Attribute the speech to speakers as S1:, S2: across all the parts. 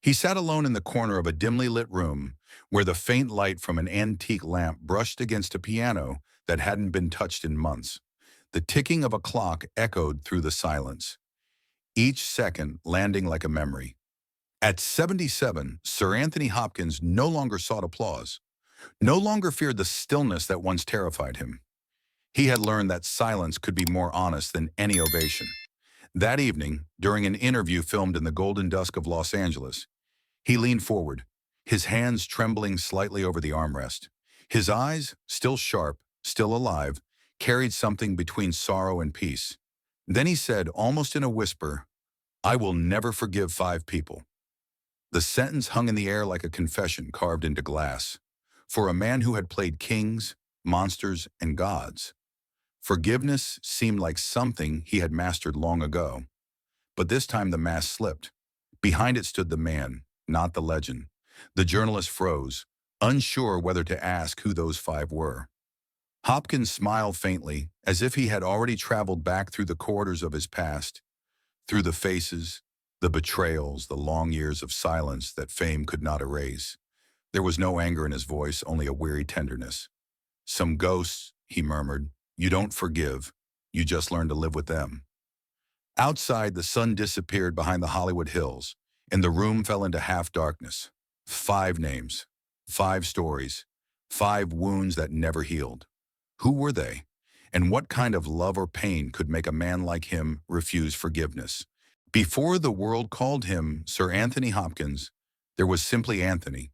S1: He sat alone in the corner of a dimly lit room where the faint light from an antique lamp brushed against a piano that hadn't been touched in months. The ticking of a clock echoed through the silence, each second landing like a memory. At 77, Sir Anthony Hopkins no longer sought applause, no longer feared the stillness that once terrified him. He had learned that silence could be more honest than any ovation. That evening, during an interview filmed in the golden dusk of Los Angeles, he leaned forward, his hands trembling slightly over the armrest. His eyes, still sharp, still alive, carried something between sorrow and peace. Then he said, almost in a whisper, "I will never forgive 5 people." The sentence hung in the air like a confession carved into glass. For a man who had played kings, monsters, and gods, forgiveness seemed like something he had mastered long ago. But this time the mask slipped. Behind it stood the man, not the legend. The journalist froze, unsure whether to ask who those 5 were. Hopkins smiled faintly, as if he had already traveled back through the corridors of his past, through the faces, the betrayals, the long years of silence that fame could not erase. There was no anger in his voice, only a weary tenderness. "Some ghosts," he murmured. "You don't forgive. You just learn to live with them." Outside, the sun disappeared behind the Hollywood hills, and the room fell into half-darkness. 5 names, 5 stories, 5 wounds that never healed. Who were they? And what kind of love or pain could make a man like him refuse forgiveness? Before the world called him Sir Anthony Hopkins, there was simply Anthony,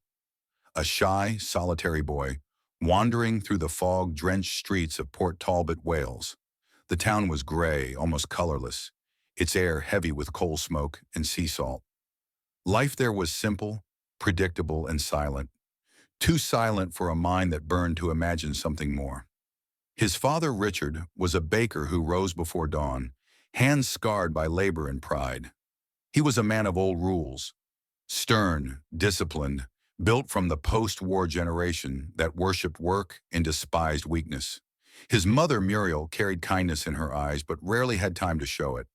S1: a shy, solitary boy, wandering through the fog-drenched streets of Port Talbot, Wales. The town was gray, almost colorless, its air heavy with coal smoke and sea salt. Life there was simple, predictable, and silent, too silent for a mind that burned to imagine something more. His father, Richard, was a baker who rose before dawn, hands scarred by labor and pride. He was a man of old rules, stern, disciplined, built from the post-war generation that worshipped work and despised weakness. His mother, Muriel, carried kindness in her eyes but rarely had time to show it.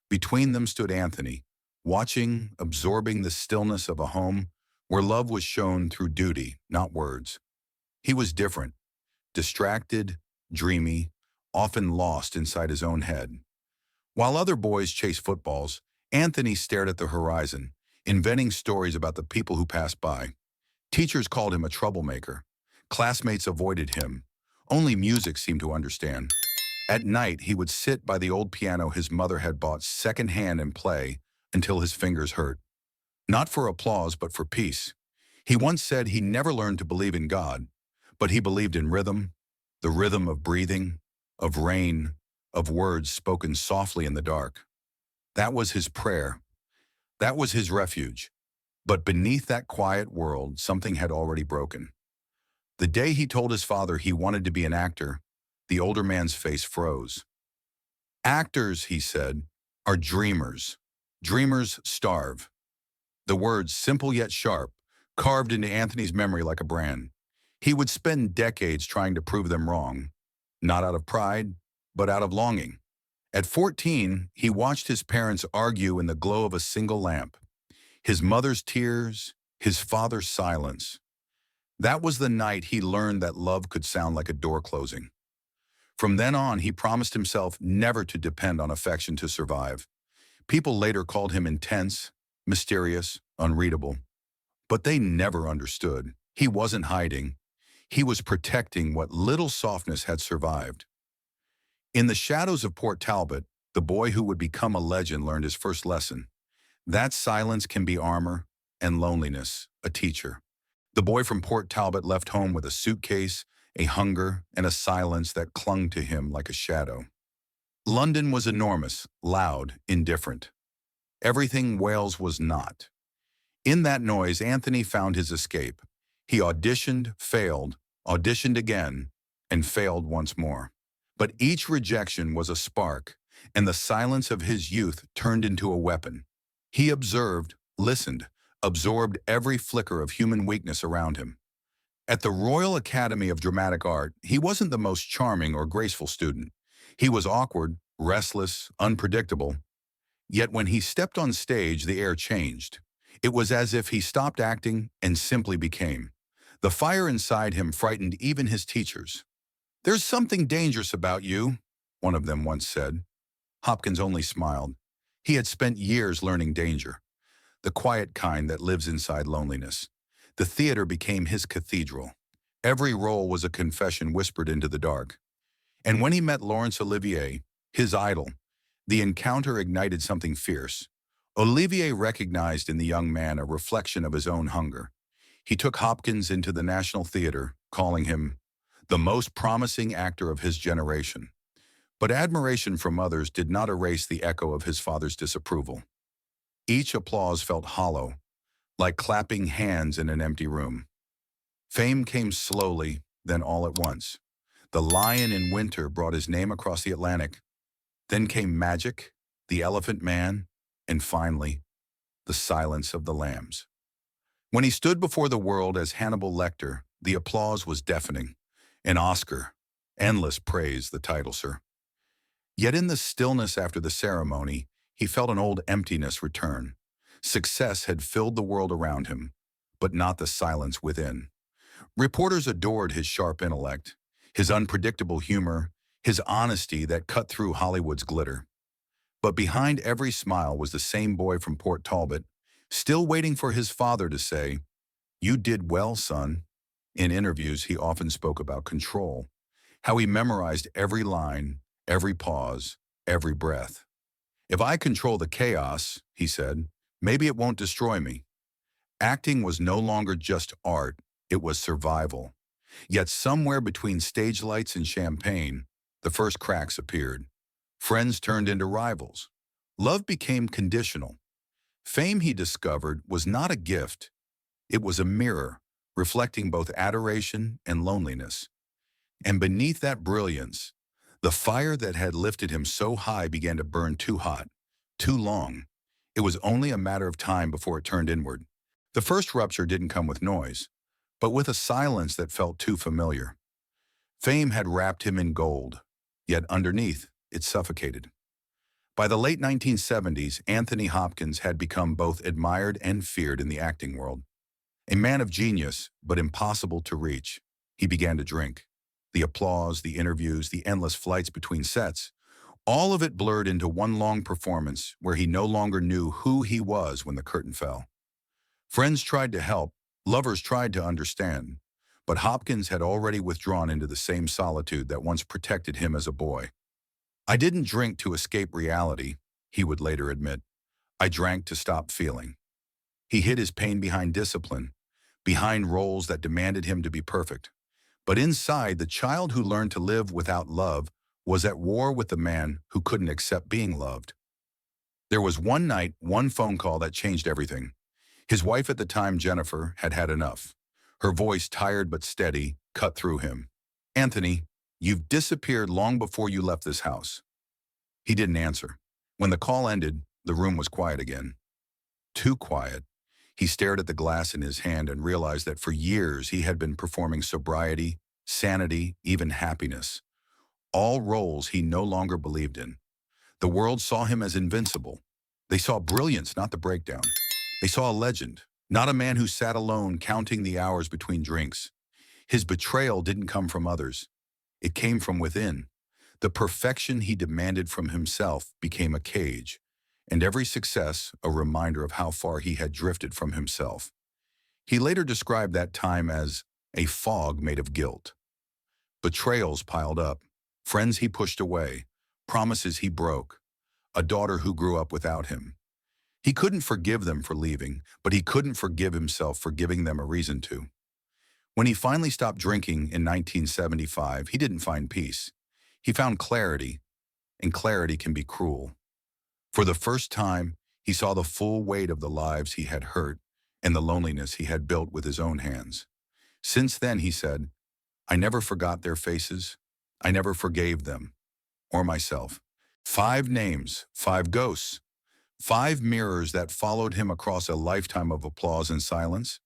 S1: Between them stood Anthony, watching, absorbing the stillness of a home where love was shown through duty, not words. He was different, distracted, dreamy, often lost inside his own head. While other boys chased footballs, Anthony stared at the horizon, inventing stories about the people who passed by. Teachers called him a troublemaker. Classmates avoided him. Only music seemed to understand. At night, he would sit by the old piano his mother had bought secondhand and play until his fingers hurt. Not for applause, but for peace. He once said he never learned to believe in God, but he believed in rhythm, the rhythm of breathing, of rain, of words spoken softly in the dark. That was his prayer. That was his refuge. But beneath that quiet world, something had already broken. The day he told his father he wanted to be an actor, the older man's face froze. "Actors," he said, "are dreamers. Dreamers starve." The words, simple yet sharp, carved into Anthony's memory like a brand. He would spend decades trying to prove them wrong, not out of pride, but out of longing. At 14, he watched his parents argue in the glow of a single lamp. His mother's tears, his father's silence. That was the night he learned that love could sound like a door closing. From then on, he promised himself never to depend on affection to survive. People later called him intense, mysterious, unreadable. But they never understood. He wasn't hiding. He was protecting what little softness had survived. In the shadows of Port Talbot, the boy who would become a legend learned his first lesson. That silence can be armor, and loneliness, a teacher. The boy from Port Talbot left home with a suitcase, a hunger, and a silence that clung to him like a shadow. London was enormous, loud, indifferent. Everything Wales was not. In that noise, Anthony found his escape. He auditioned, failed, auditioned again, and failed once more. But each rejection was a spark, and the silence of his youth turned into a weapon. He observed, listened, absorbed every flicker of human weakness around him. At the Royal Academy of Dramatic Art, he wasn't the most charming or graceful student. He was awkward, restless, unpredictable. Yet when he stepped on stage, the air changed. It was as if he stopped acting and simply became. The fire inside him frightened even his teachers. "There's something dangerous about you," one of them once said. Hopkins only smiled. He had spent years learning danger, the quiet kind that lives inside loneliness. The theater became his cathedral. Every role was a confession whispered into the dark. And when he met Laurence Olivier, his idol, the encounter ignited something fierce. Olivier recognized in the young man a reflection of his own hunger. He took Hopkins into the National Theater, calling him the most promising actor of his generation. But admiration from others did not erase the echo of his father's disapproval. Each applause felt hollow, like clapping hands in an empty room. Fame came slowly, then all at once. The Lion in Winter brought his name across the Atlantic. Then came Magic, The Elephant Man, and finally, The Silence of the Lambs. When he stood before the world as Hannibal Lecter, the applause was deafening. An Oscar. Endless praise, the title, sir. Yet in the stillness after the ceremony, he felt an old emptiness return. Success had filled the world around him, but not the silence within. Reporters adored his sharp intellect, his unpredictable humor, his honesty that cut through Hollywood's glitter. But behind every smile was the same boy from Port Talbot, still waiting for his father to say, "You did well, son." In interviews, he often spoke about control, how he memorized every line, every pause, every breath. "If I control the chaos," he said, "maybe it won't destroy me." Acting was no longer just art, it was survival. Yet somewhere between stage lights and champagne, the first cracks appeared. Friends turned into rivals. Love became conditional. Fame, he discovered, was not a gift. It was a mirror, reflecting both adoration and loneliness. And beneath that brilliance, the fire that had lifted him so high began to burn too hot, too long. It was only a matter of time before it turned inward. The first rupture didn't come with noise, but with a silence that felt too familiar. Fame had wrapped him in gold, yet underneath, it suffocated. By the late 1970s, Anthony Hopkins had become both admired and feared in the acting world. A man of genius, but impossible to reach. He began to drink. The applause, the interviews, the endless flights between sets, all of it blurred into one long performance where he no longer knew who he was when the curtain fell. Friends tried to help, lovers tried to understand, but Hopkins had already withdrawn into the same solitude that once protected him as a boy. "I didn't drink to escape reality," he would later admit. "I drank to stop feeling." He hid his pain behind discipline, behind roles that demanded him to be perfect. But inside, the child who learned to live without love was at war with the man who couldn't accept being loved. There was one night, one phone call that changed everything. His wife at the time, Jennifer, had had enough. Her voice, tired but steady, cut through him. "Anthony, you've disappeared long before you left this house." He didn't answer. When the call ended, the room was quiet again. Too quiet. He stared at the glass in his hand and realized that for years he had been performing sobriety, sanity, even happiness. All roles he no longer believed in. The world saw him as invincible. They saw brilliance, not the breakdown. They saw a legend, not a man who sat alone counting the hours between drinks. His betrayal didn't come from others. It came from within. The perfection he demanded from himself became a cage, and every success a reminder of how far he had drifted from himself. He later described that time as a fog made of guilt. Betrayals piled up, friends he pushed away, promises he broke, a daughter who grew up without him. He couldn't forgive them for leaving, but he couldn't forgive himself for giving them a reason to. When he finally stopped drinking in 1975, he didn't find peace. He found clarity, and clarity can be cruel. For the first time, he saw the full weight of the lives he had hurt and the loneliness he had built with his own hands. Since then, he said, "I never forgot their faces. I never forgave them, or myself." 5 names, 5 ghosts, 5 mirrors that followed him across a lifetime of applause and silence.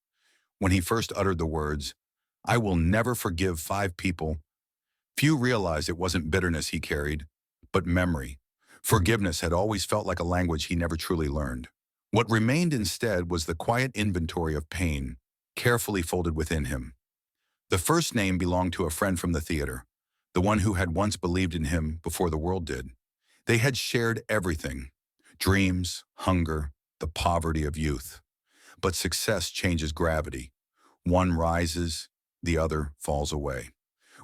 S1: When he first uttered the words, "I will never forgive 5 people," few realized it wasn't bitterness he carried, but memory. Forgiveness had always felt like a language he never truly learned. What remained instead was the quiet inventory of pain, carefully folded within him. The first name belonged to a friend from the theater, the one who had once believed in him before the world did. They had shared everything: dreams, hunger, the poverty of youth. But success changes gravity. One rises, the other falls away.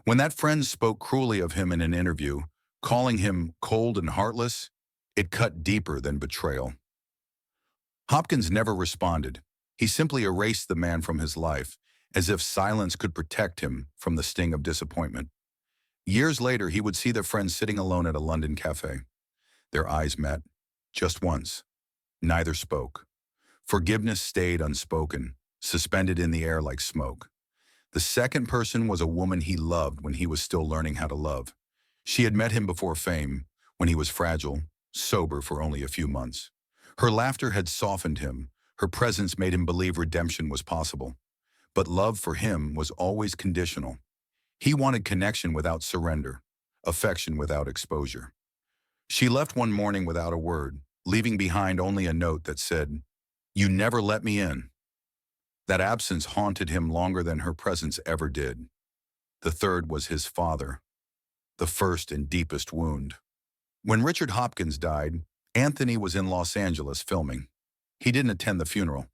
S1: When that friend spoke cruelly of him in an interview, calling him cold and heartless, it cut deeper than betrayal. Hopkins never responded. He simply erased the man from his life, as if silence could protect him from the sting of disappointment. Years later, he would see the friend sitting alone at a London cafe. Their eyes met, just once. Neither spoke. Forgiveness stayed unspoken, suspended in the air like smoke. The second person was a woman he loved when he was still learning how to love. She had met him before fame, when he was fragile, sober for only a few months. Her laughter had softened him. Her presence made him believe redemption was possible. But love for him was always conditional. He wanted connection without surrender, affection without exposure. She left one morning without a word, leaving behind only a note that said, "You never let me in." That absence haunted him longer than her presence ever did. The third was his father, the first and deepest wound. When Richard Hopkins died, Anthony was in Los Angeles filming. He didn't attend the funeral.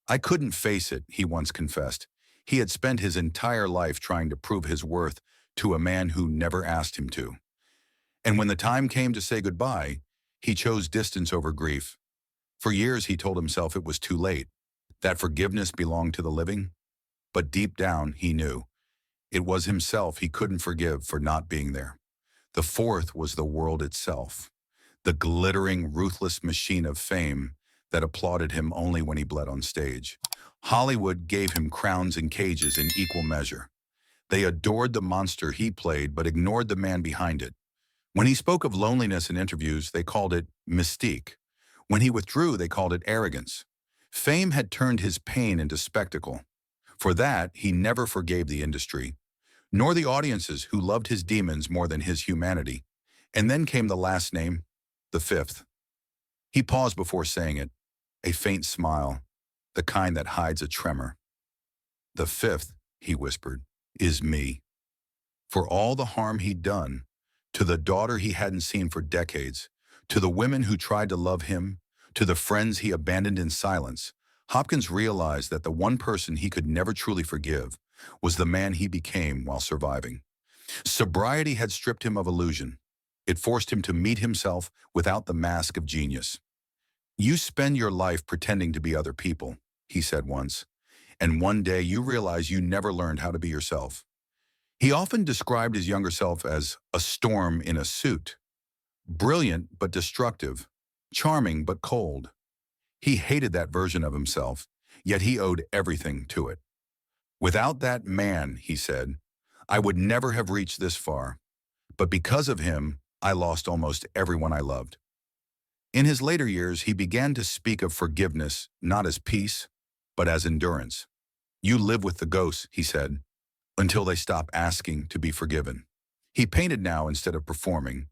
S1: "I couldn't face it," he once confessed. He had spent his entire life trying to prove his worth to a man who never asked him to. And when the time came to say goodbye, he chose distance over grief. For years he told himself it was too late, that forgiveness belonged to the living. But deep down, he knew it was himself he couldn't forgive for not being there. The fourth was the world itself, the glittering, ruthless machine of fame that applauded him only when he bled on stage. Hollywood gave him crowns and cages in equal measure. They adored the monster he played but ignored the man behind it. When he spoke of loneliness in interviews, they called it mystique. When he withdrew, they called it arrogance. Fame had turned his pain into spectacle. For that, he never forgave the industry, nor the audiences who loved his demons more than his humanity. And then came the last name, the fifth. He paused before saying it, a faint smile, the kind that hides a tremor. "The fifth," he whispered, "is me." For all the harm he'd done, to the daughter he hadn't seen for decades, to the women who tried to love him, to the friends he abandoned in silence, Hopkins realized that the one person he could never truly forgive was the man he became while surviving. Sobriety had stripped him of illusion. It forced him to meet himself without the mask of genius. "You spend your life pretending to be other people," he said once, "and one day you realize you never learned how to be yourself." He often described his younger self as a storm in a suit, brilliant but destructive, charming but cold. He hated that version of himself, yet he owed everything to it. "Without that man," he said, "I would never have reached this far. But because of him, I lost almost everyone I loved." In his later years, he began to speak of forgiveness not as peace, but as endurance. "You live with the ghosts," he said, "until they stop asking to be forgiven." He painted now instead of performing.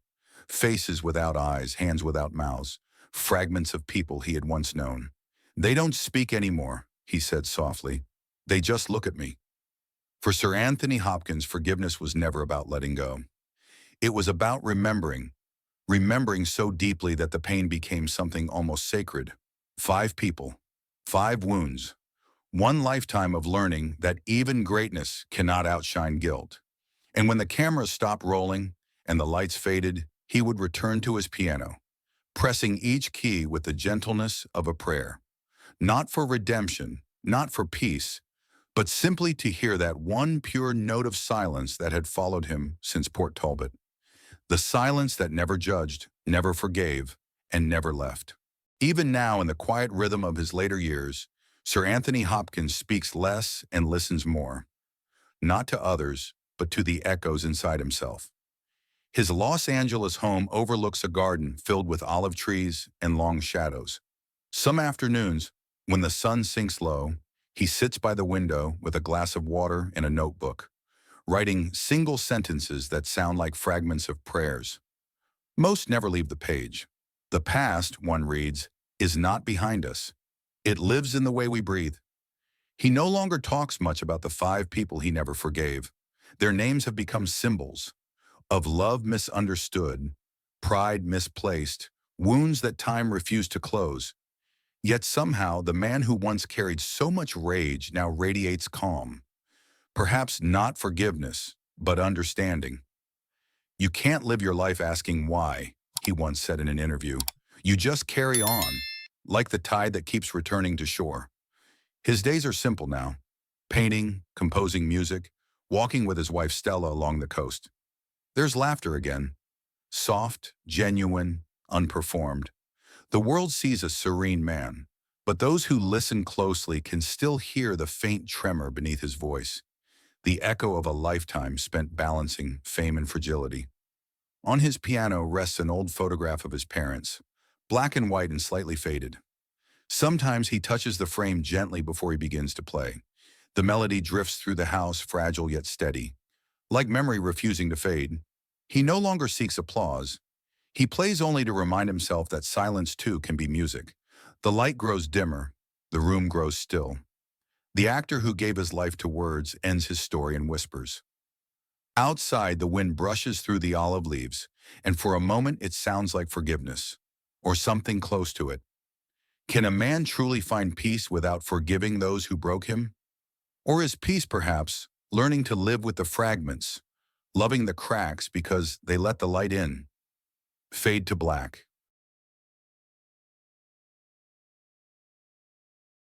S1: Faces without eyes, hands without mouths, fragments of people he had once known. "They don't speak anymore," he said softly. "They just look at me." For Sir Anthony Hopkins, forgiveness was never about letting go. It was about remembering so deeply that the pain became something almost sacred. 5 people, 5 wounds, one lifetime of learning that even greatness cannot outshine guilt. And when the camera stopped rolling and the lights faded, he would return to his piano, pressing each key with the gentleness of a prayer. Not for redemption, not for peace, but simply to hear that one pure note of silence that had followed him since Port Talbot. The silence that never judged, never forgave, and never left. Even now, in the quiet rhythm of his later years, Sir Anthony Hopkins speaks less and listens more. Not to others, but to the echoes inside himself. His Los Angeles home overlooks a garden filled with olive trees and long shadows. Some afternoons, when the sun sinks low, he sits by the window with a glass of water and a notebook, writing single sentences that sound like fragments of prayers. Most never leave the page. "The past," one reads, is not behind us. It lives in the way we breathe. He no longer talks much about the 5 people he never forgave. Their names have become symbols of love misunderstood, pride misplaced, wounds that time refused to close. Yet somehow, the man who once carried so much rage now radiates calm. Perhaps not forgiveness, but understanding. "You can't live your life asking why," he once said in an interview. "You just carry on, like the tide that keeps returning to shore." His days are simple now. Painting, composing music, walking with his wife Stella along the coast. There's laughter again. Soft, genuine, unperformed. The world sees a serene man, but those who listen closely can still hear the faint tremor beneath his voice, the echo of a lifetime spent balancing fame and fragility. On his piano rests an old photograph of his parents, black and white and slightly faded. Sometimes he touches the frame gently before he begins to play. The melody drifts through the house, fragile yet steady. Like memory refusing to fade, he no longer seeks applause. He plays only to remind himself that silence too can be music. The light grows dimmer, the room grows still. The actor who gave his life to words ends his story in whispers. Outside, the wind brushes through the olive leaves, and for a moment it sounds like forgiveness, or something close to it. Can a man truly find peace without forgiving those who broke him? Or is peace perhaps learning to live with the fragments, loving the cracks because they let the light in? Fade to black.